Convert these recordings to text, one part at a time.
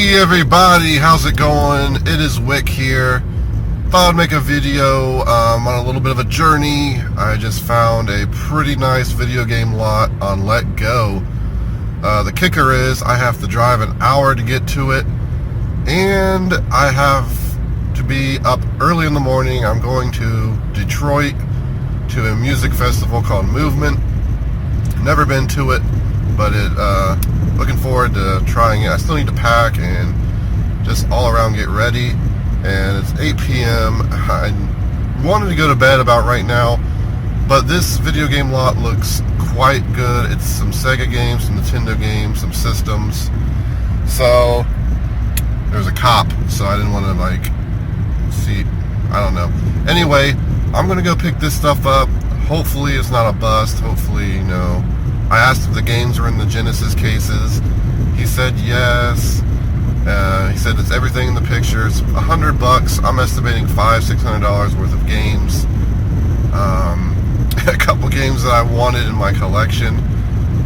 Hey everybody, how's it going? It is Wick here. Thought I'd make a video on a little bit of a journey. I just found a pretty nice video game lot on Let Go. The kicker is I have to drive an hour to get to it, and I have to be up early in the morning. I'm going to Detroit to a music festival called Movement. Never been to it, but looking forward to trying it. I still need to pack and just all around get ready, and it's 8 p.m. I wanted to go to bed about right now, but this video game lot looks quite good. It's some Sega games, some Nintendo games, some systems. So there's a cop, so I didn't want to see, I don't know. Anyway, I'm gonna go pick this stuff up. Hopefully it's not a bust. Hopefully, I asked if the games were in the Genesis cases. He said yes. He said it's everything in the picture. It's $100. I'm estimating $500-600 worth of games. A couple games that I wanted in my collection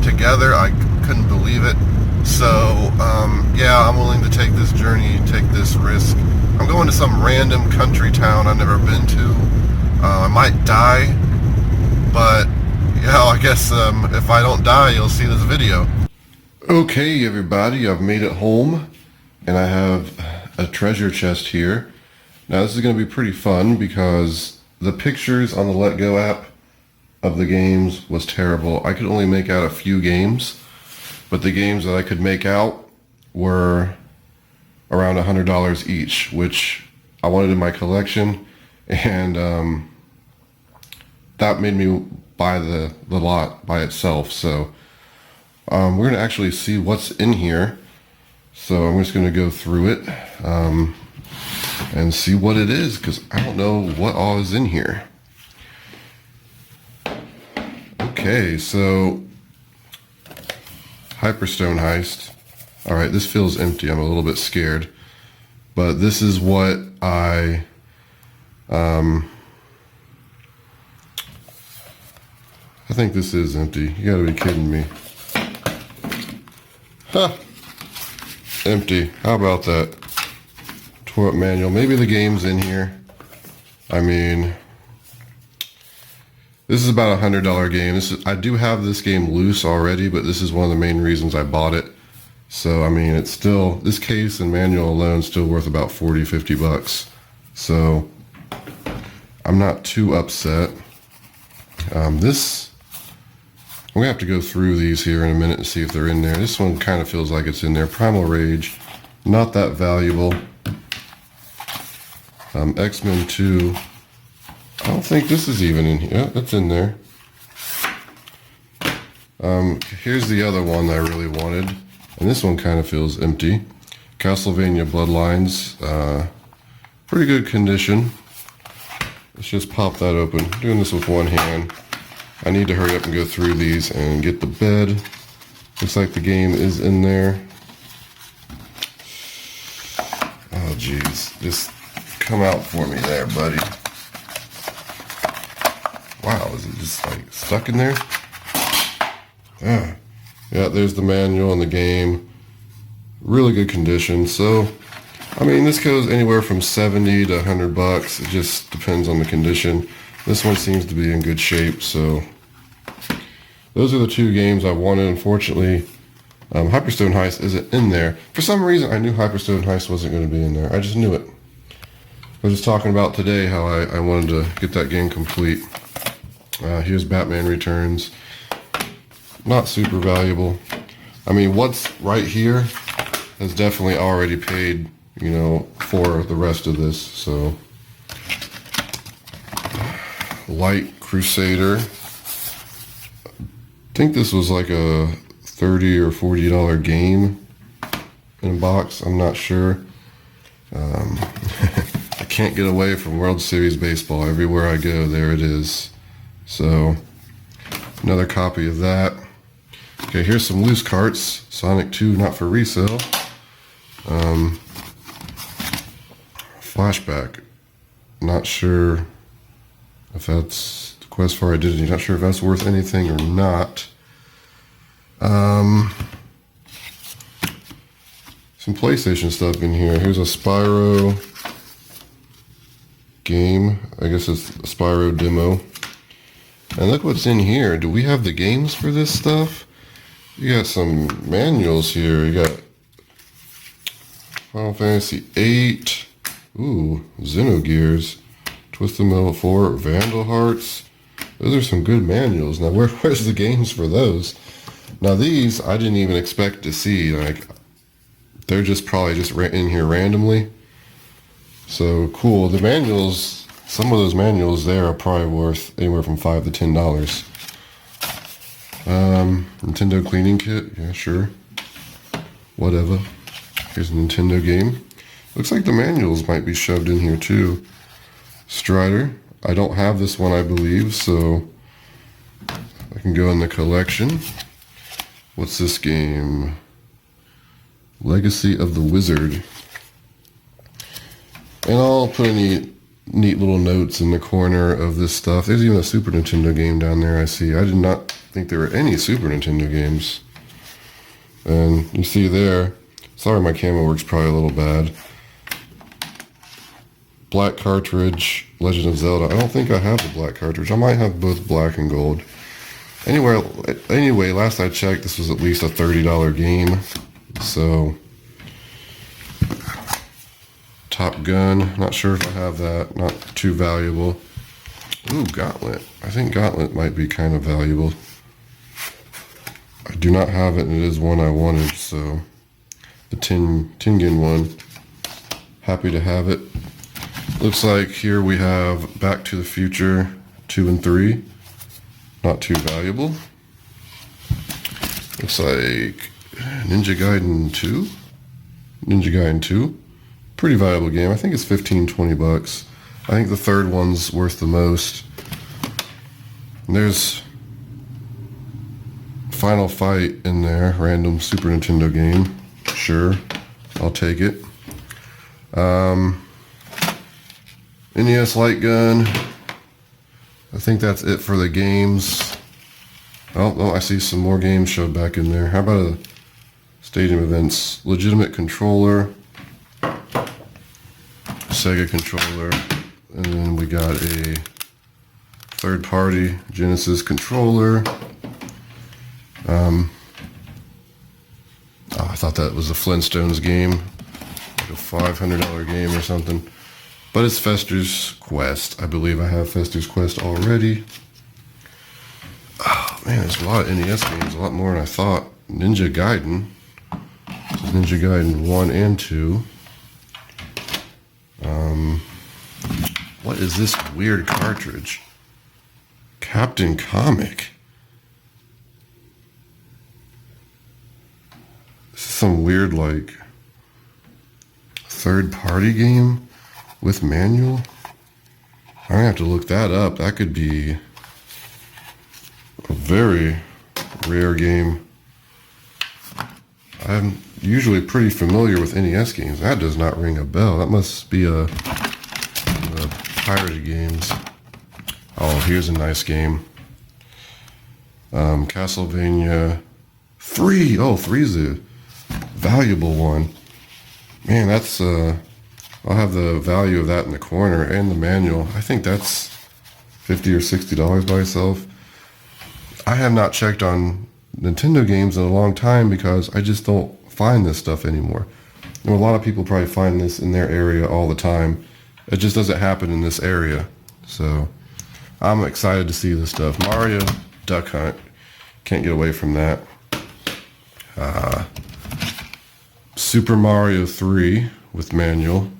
together. I couldn't believe it. So yeah, I'm willing to take this journey, take this risk. I'm going to some random country town I've never been to. I might die, but I guess if I don't die, you'll see this video. Okay, everybody, I've made it home, and I have a treasure chest here. Now, this is going to be pretty fun because the pictures on the Let Go app of the games was terrible. I could only make out a few games, but the games that I could make out were around $100 each, which I wanted in my collection, and that made me buy the lot by itself. So we're going to actually see what's in here. So I'm just going to go through it and see what it is, because I don't know what all is in here. Okay, so Hyperstone Heist. Alright, this feels empty. I'm a little bit scared. But this is what I think this is empty. You gotta be kidding me. Huh. Empty. How about that? Tore up manual. Maybe the game's in here. I mean, this is about $100 game. I do have this game loose already, but this is one of the main reasons I bought it. So, I mean, it's still, this case and manual alone is still worth about $40-50. So, I'm not too upset. I'm going to have to go through these here in a minute and see if they're in there. This one kind of feels like it's in there. Primal Rage, not that valuable. X-Men 2, I don't think this is even in here. Yeah, that's in there. Here's the other one that I really wanted, and this one kind of feels empty. Castlevania Bloodlines, pretty good condition. Let's just pop that open. Doing this with one hand. I need to hurry up and go through these and get the bed. Looks like the game is in there. Oh jeez, just come out for me there, buddy. Wow, is it just stuck in there? Yeah, there's the manual and the game. Really good condition. So, I mean, this goes anywhere from $70 to $100. It just depends on the condition. This one seems to be in good shape, so those are the two games I wanted. Unfortunately, Hyperstone Heist isn't in there. For some reason, I knew Hyperstone Heist wasn't going to be in there. I just knew it. I was just talking about today how I wanted to get that game complete. Here's Batman Returns. Not super valuable. I mean, what's right here has definitely already paid, for the rest of this, so. Light Crusader. I think this was like a $30 or $40 game in a box. I'm not sure. I can't get away from World Series baseball. Everywhere I go, there it is. So, another copy of that. Okay, here's some loose carts. Sonic 2, not for resale. Flashback. Not sure if that's the Quest for Identity. Not sure if that's worth anything or not. some PlayStation stuff in here. Here's a Spyro game. I guess it's a Spyro demo. And look what's in here. Do we have the games for this stuff? You got some manuals here. You got Final Fantasy VIII. Ooh, Xenogears. Twisted Metal 4. Vandal Hearts. Those are some good manuals. Now, where's the games for those? Now, these I didn't even expect to see. Like, they're just probably just in here randomly. So, cool. The manuals, some of those manuals there are probably worth anywhere from $5 to $10. Nintendo cleaning kit. Yeah, sure. Whatever. Here's a Nintendo game. Looks like the manuals might be shoved in here, too. Strider. I don't have this one, I believe, so I can go in the collection. What's this game? Legacy of the Wizard. And I'll put any neat little notes in the corner of this stuff. There's even a Super Nintendo game down there, I see. I did not think there were any Super Nintendo games. And you see there, sorry my camera works probably a little bad. Black cartridge, Legend of Zelda. I don't think I have the black cartridge. I might have both black and gold. Anyway, last I checked, this was at least a $30 game. So, Top Gun. Not sure if I have that. Not too valuable. Ooh, Gauntlet. I think Gauntlet might be kind of valuable. I do not have it, and it is one I wanted. So, the Tingen one. Happy to have it. Looks like here we have Back to the Future 2 and 3. Not too valuable. Looks like Ninja Gaiden 2. Ninja Gaiden 2. Pretty valuable game. I think it's 15, 20 bucks. I think the third one's worth the most. And there's Final Fight in there. Random Super Nintendo game. Sure. I'll take it. NES light gun. I think that's it for the games. Oh, I see some more games showed back in there. How about a stadium events? Legitimate controller. Sega controller. And then we got a third party Genesis controller. I thought that was a Flintstones game. Like a $500 game or something. But it's Fester's Quest. I believe I have Fester's Quest already. Oh man, there's a lot of NES games, a lot more than I thought. Ninja Gaiden. This is Ninja Gaiden 1 and 2. What is this weird cartridge? Captain Comic. This is some weird, like, third-party game with manual. I'm gonna have to look that up. That could be a very rare game. I'm usually pretty familiar with NES games. That does not ring a bell. That must be a pirated games. Oh, here's a nice game. Castlevania 3. Oh, 3 is a valuable one. Man, that's I'll have the value of that in the corner and the manual. I think that's $50 or $60 by itself. I have not checked on Nintendo games in a long time because I just don't find this stuff anymore. And a lot of people probably find this in their area all the time. It just doesn't happen in this area. So I'm excited to see this stuff. Mario Duck Hunt. Can't get away from that. Super Mario 3 with manual.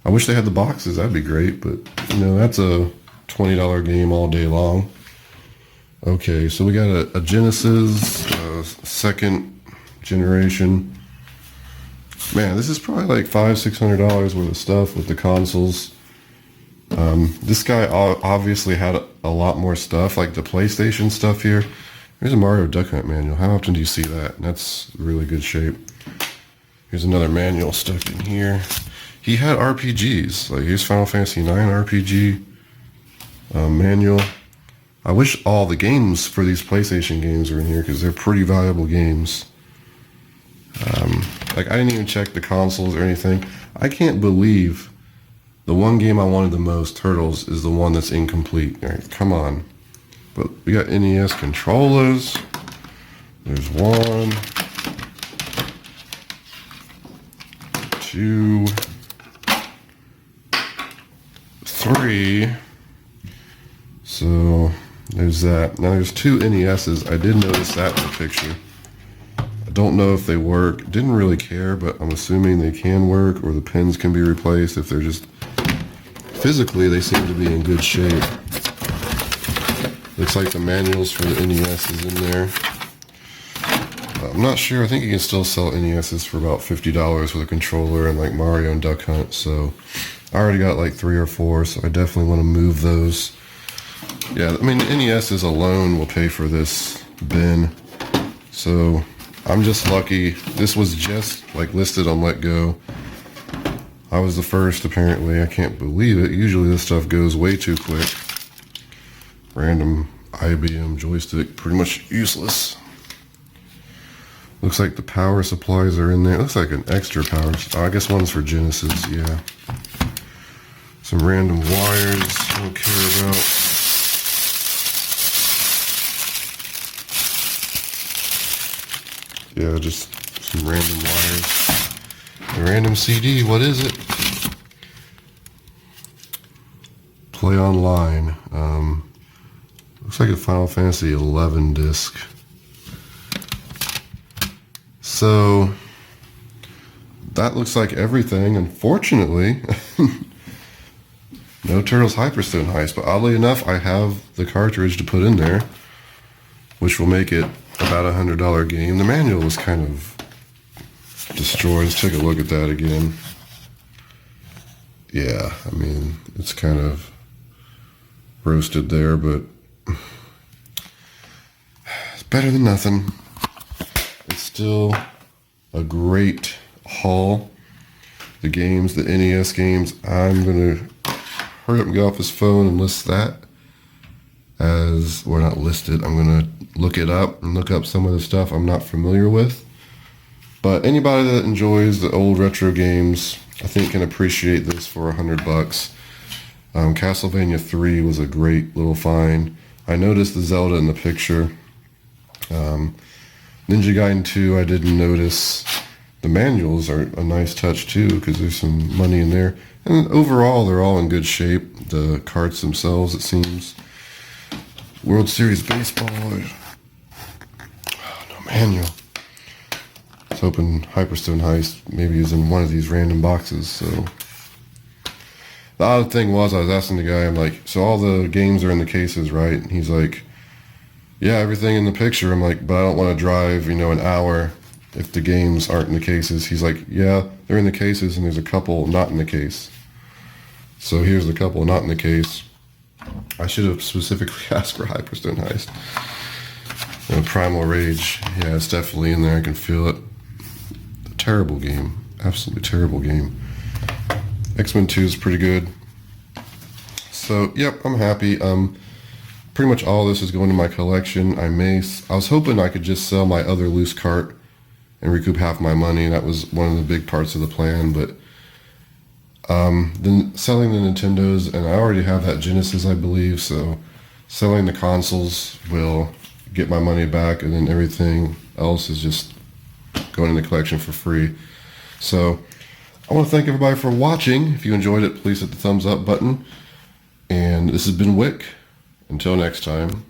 I wish they had the boxes. That'd be great. But, you know, that's a $20 game all day long. Okay, so we got a Genesis, second generation. Man, this is probably like $500-600 worth of stuff with the consoles. This guy obviously had a lot more stuff, like the PlayStation stuff here. Here's a Mario Duck Hunt manual. How often do you see that? That's really good shape. Here's another manual stuck in here. He had RPGs. Like here's Final Fantasy IX RPG manual. I wish all the games for these PlayStation games are in here because they're pretty valuable games. Like, I didn't even check the consoles or anything. I can't believe the one game I wanted the most, Turtles, is the one that's incomplete. All right, come on. But we got NES controllers. There's 1, 2, 3. So there's that. Now there's 2 NESs. I did notice that in the picture. I don't know if they work. Didn't really care, but I'm assuming they can work, or the pins can be replaced if they're just... Physically, they seem to be in good shape. Looks like the manuals for the NES is in there. I'm not sure. I think you can still sell NESs for about $50 with a controller and like Mario and Duck Hunt. So I already got like 3 or 4, so I definitely want to move those. Yeah, I mean, the NESs alone will pay for this bin. So I'm just lucky. This was just like listed on Let Go. I was the first, apparently. I can't believe it. Usually this stuff goes way too quick. Random IBM joystick, pretty much useless. Looks like the power supplies are in there. Looks like an extra power. Oh, I guess one's for Genesis, yeah. Some random wires I don't care about. Yeah, just some random wires. A random CD, what is it? Play Online. Looks like a Final Fantasy 11 disc. So that looks like everything. Unfortunately, no Turtles Hyperstone Heist, but oddly enough, I have the cartridge to put in there, which will make it about $100 game. The manual was kind of destroyed. Let's take a look at that again. Yeah, I mean, it's kind of roasted there, but it's better than nothing. It's still a great haul. The games, the NES games, I'm going to hurry up and get off his phone and list that as, or not list it, I'm going to look it up and look up some of the stuff I'm not familiar with. But anybody that enjoys the old retro games, I think can appreciate this for $100. Castlevania 3 was a great little find. I noticed the Zelda in the picture. Ninja Gaiden 2, I didn't notice. The manuals are a nice touch too, because there's some money in there. And overall, they're all in good shape. The carts themselves, it seems. World Series Baseball. Oh, no manual. I was hoping Hyperstone Heist maybe is in one of these random boxes. So the odd thing was, I was asking the guy, I'm like, so all the games are in the cases, right? And he's like, yeah, everything in the picture. I'm like, but I don't want to drive, an hour if the games aren't in the cases. He's like, yeah, they're in the cases, and there's a couple not in the case. So here's the couple not in the case. I should have specifically asked for Hyperstone Heist. Primal Rage, yeah, it's definitely in there. I can feel it. A terrible game. Absolutely terrible game. X-Men 2 is pretty good. So, yep, I'm happy. Pretty much all this is going to my collection. I was hoping I could just sell my other loose cart and recoup half my money. That was one of the big parts of the plan, but then selling the Nintendos, and I already have that Genesis, I believe, so selling the consoles will get my money back, and then everything else is just going in the collection for free. So I want to thank everybody for watching. If you enjoyed it, please hit the thumbs up button. And this has been Wick. Until next time.